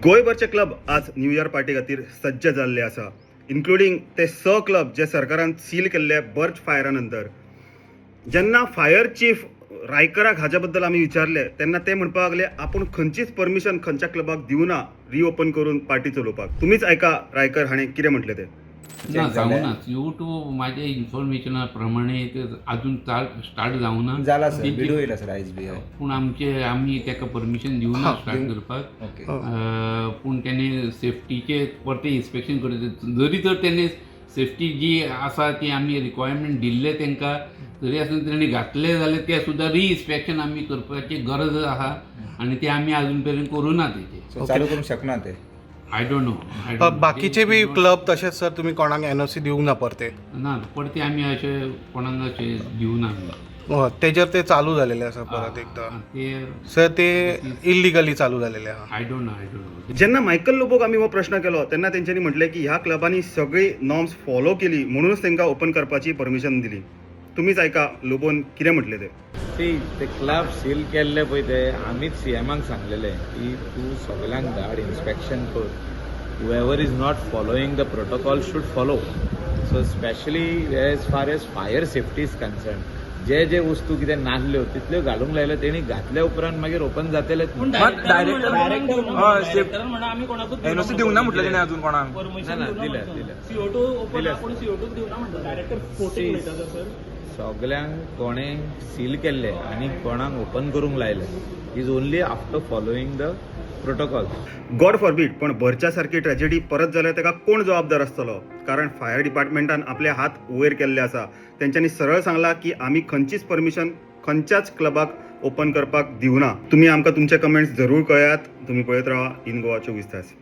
गोंयभरचे club आज new year party खातीर सज्ज जाल्ले आसा, इन्क्लुडींग ते क्लब जे सरकारान सील केल्ले बर्च फायरा नंतर. जेन्ना फायर चीफ रायकराक हाच्या बद्दल आमी विचारले तेन्ना ते म्हणपाक लागले आपूण खंयचीच परमिशन खंयच्या क्लबाक दिवना रिओपन करून पार्टी चलोवपाक. तुम्हीच ऐका रायकर हाणें कितें म्हटलें ते. ना जाऊनाच YouTube माझ्या इन्फॉर्मेशना प्रमाणे ते अजून स्टार्ट जावना जाला सर व्हिडिओ येयला सर आयज बी पूण आमी ताका परमिशन दिवना स्टार्ट करपाक. ओके पूण तेणे सेफ्टीचे परते इन्स्पेक्शन करता. जरी तर तेणे सेफ्टी जी आसा ती आमी रिक्वायरमेंट दिल्ले तांकां तरी आसून तेणी घातले जाल्यार ते सुद्दां रिइन्स्पेक्शन आमी करपाची गरज आहा आनी ते आमी अजून पर्यंत करूना तेचे. सो चालू करूंक शकना ते. I don't know. बाकीचे बी क्लब तसेच सर तुम्ही कोणाक NOC दिवंक ना परते. ना परते आमी अशें कोणाक अशें दिवना आमी. तेजेर ते चालू झालेले आसा परत एकदा. ते सर ते इलिगली चालू झालेले आहा. I don't know. जेन्ना मायकल लोबोक आमी हो प्रश्न केलो तेन्ना तेंच्यांनी म्हटलें की ह्या क्लबांनी सगळी नॉर्म्स फॉलो केली म्हणूनच तांकां ओपन करपाची परमिशन दिली. तुम्हीच ऐका लोबोन कितें म्हटलें ते. ते क्लब सील केल्ले पळय ते आमीच CMाक सांगलेले की तूं सगळ्यांक धाड इन्स्पेक्शन कर. whoever is not following the protocol should follow. So especially as far as fire safety is concerned, जे वस्तू कितें नासल्यो तितल्यो घालूंक लायल्यो तेणी घातल्या उपरांत मागीर ओपन जातले. NOC दिवंक ना म्हटलें तेणे अजून कोणाक. सगळ्यांक कोणें सील केल्ले आनी कोणाक ओपन करूंक लायले is only after following the protocol. God forbid पण बर्चा सारखी ट्रॅजेडी परत जाल्यार ताका कोण जबाबदार आसतलो. कारण फायर डिपार्टमेंटान आपले हात वयर केल्ले आसा. तेंच्यांनी सरळ सांगला की आमी खंयचीच परमिशन खंयच्याच क्लबाक ओपन करपाक दिवना. तुम्ही आमकां तुमचे कमेंट्स जरूर कळयात. तुम्ही पळयत राहा इन गोवा 24 तास.